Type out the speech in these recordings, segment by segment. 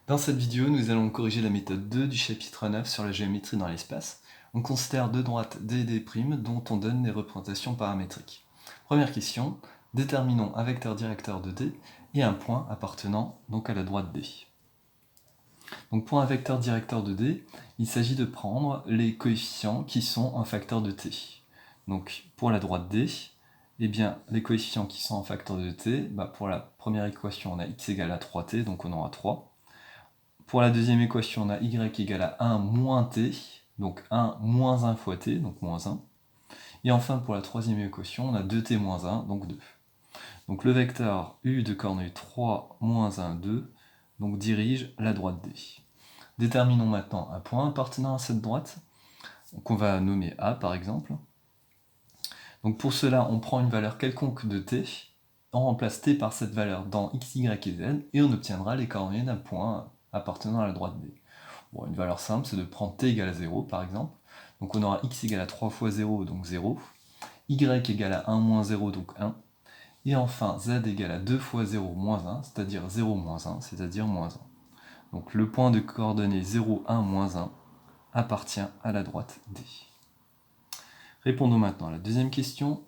Dans cette vidéo, nous allons corriger la méthode 2 du chapitre 9 sur la géométrie dans l'espace. On considère deux droites D et D' dont on donne les représentations paramétriques. Première question, déterminons un vecteur directeur de D et un point appartenant donc à la droite D. Donc pour un vecteur directeur de D, il s'agit de prendre les coefficients qui sont en facteur de T. Donc pour la droite D, eh bien, les coefficients qui sont en facteur de T, pour la première équation, on a x égale à 3t, donc on aura 3. Pour la deuxième équation, on a y égale à 1 moins t, donc 1 moins 1 fois t, donc moins 1. Et enfin, pour la troisième équation, on a 2t moins 1, donc 2. Donc le vecteur u de coordonnées 3, moins 1, 2, donc dirige la droite D. Déterminons maintenant un point appartenant à cette droite, qu'on va nommer A par exemple. Donc pour cela, on prend une valeur quelconque de t, on remplace t par cette valeur dans x, y et z, et on obtiendra les coordonnées d'un point appartenant à la droite D. Bon, une valeur simple, c'est de prendre t égale à 0 par exemple. Donc on aura x égale à 3 fois 0, donc 0. Y égale à 1 moins 0, donc 1. Et enfin, z égale à 2 fois 0 moins 1, c'est-à-dire 0 moins 1, c'est-à-dire moins 1. Donc le point de coordonnées 0, 1, moins 1 appartient à la droite D. Répondons maintenant à la deuxième question.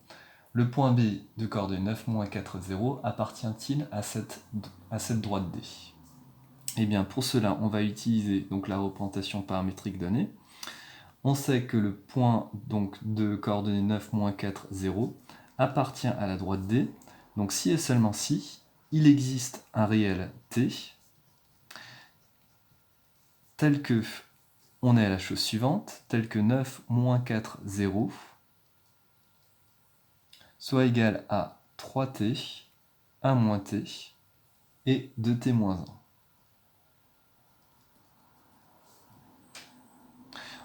Le point B de coordonnées 9, moins 4, 0 appartient-il à cette droite D? Eh bien, pour cela, on va utiliser donc la représentation paramétrique donnée. On sait que le point donc, de coordonnées 9, moins 4, 0 appartient à la droite D. Donc si et seulement si, il existe un réel T tel que on est à la chose suivante, tel que 9, moins 4, 0 soit égal à 3t, 1 moins t et 2t moins 1.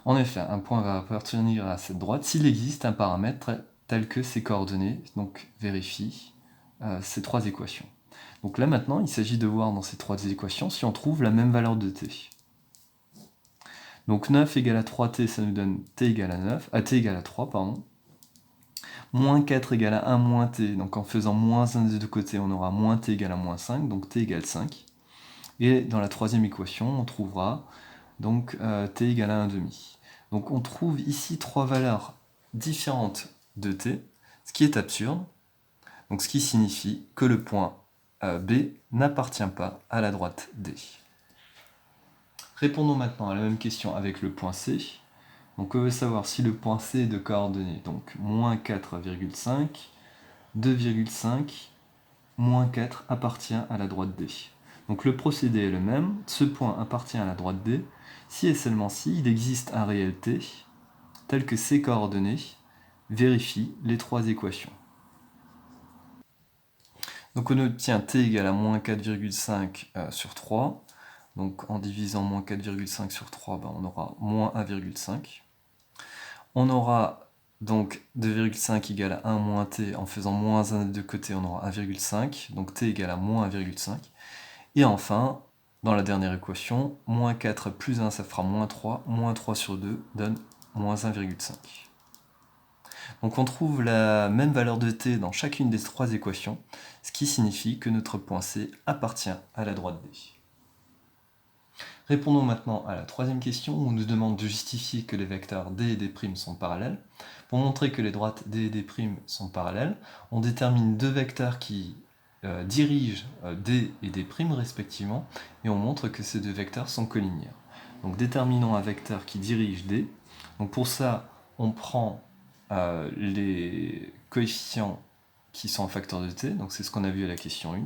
En effet, un point va appartenir à cette droite s'il existe un paramètre tel que ses coordonnées, donc vérifie ces trois équations. Donc là maintenant, il s'agit de voir dans ces trois équations si on trouve la même valeur de t. Donc 9 égale à 3t, ça nous donne t égale à 9, t égale à 3, pardon. Moins 4 égale à 1 moins t, donc en faisant moins 1 des deux côtés, on aura moins t égale à moins 5, donc t égale 5. Et dans la troisième équation, on trouvera donc t égale à 1,5. Donc on trouve ici trois valeurs différentes de t, ce qui est absurde, donc ce qui signifie que le point B n'appartient pas à la droite D. Répondons maintenant à la même question avec le point C. Donc on veut savoir si le point C est de coordonnées, donc moins 4,5, 2,5, moins 4 appartient à la droite D. Donc le procédé est le même, ce point appartient à la droite D, si et seulement si il existe un réel T, tel que ses coordonnées vérifient les trois équations. Donc on obtient T égale à moins 4,5 sur 3, donc en divisant moins 4,5 sur 3, on aura moins 1,5. On aura donc 2,5 égale à 1 moins t, en faisant moins 1 des deux côtés, on aura 1,5, donc t égale à moins 1,5. Et enfin, dans la dernière équation, moins 4 plus 1, ça fera moins 3 sur 2 donne moins 1,5. Donc on trouve la même valeur de t dans chacune des trois équations, ce qui signifie que notre point C appartient à la droite D. Répondons maintenant à la troisième question où on nous demande de justifier que les vecteurs D et D' sont parallèles. Pour montrer que les droites D et D' sont parallèles, on détermine deux vecteurs qui dirigent D et D' respectivement, et on montre que ces deux vecteurs sont collinéaires. Donc déterminons un vecteur qui dirige D. Donc pour ça, on prend les coefficients qui sont en facteur de t, donc c'est ce qu'on a vu à la question 1.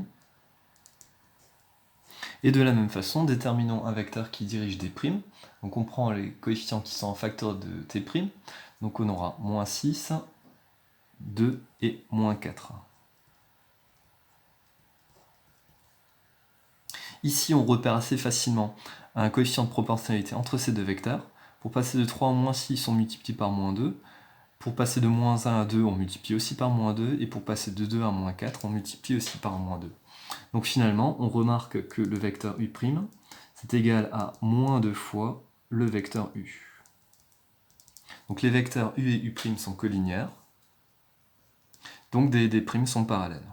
Et de la même façon, déterminons un vecteur qui dirige D'. Donc on prend les coefficients qui sont en facteur de t', donc on aura moins 6, 2 et moins 4. Ici, on repère assez facilement un coefficient de proportionnalité entre ces deux vecteurs. Pour passer de 3 à moins 6, on multiplie par moins 2. Pour passer de moins 1 à 2, on multiplie aussi par moins 2. Et pour passer de 2 à moins 4, on multiplie aussi par moins 2. Donc finalement, on remarque que le vecteur u', c'est égal à moins 2 fois le vecteur u. Donc les vecteurs u et u' sont collinéaires. Donc D et D' sont parallèles.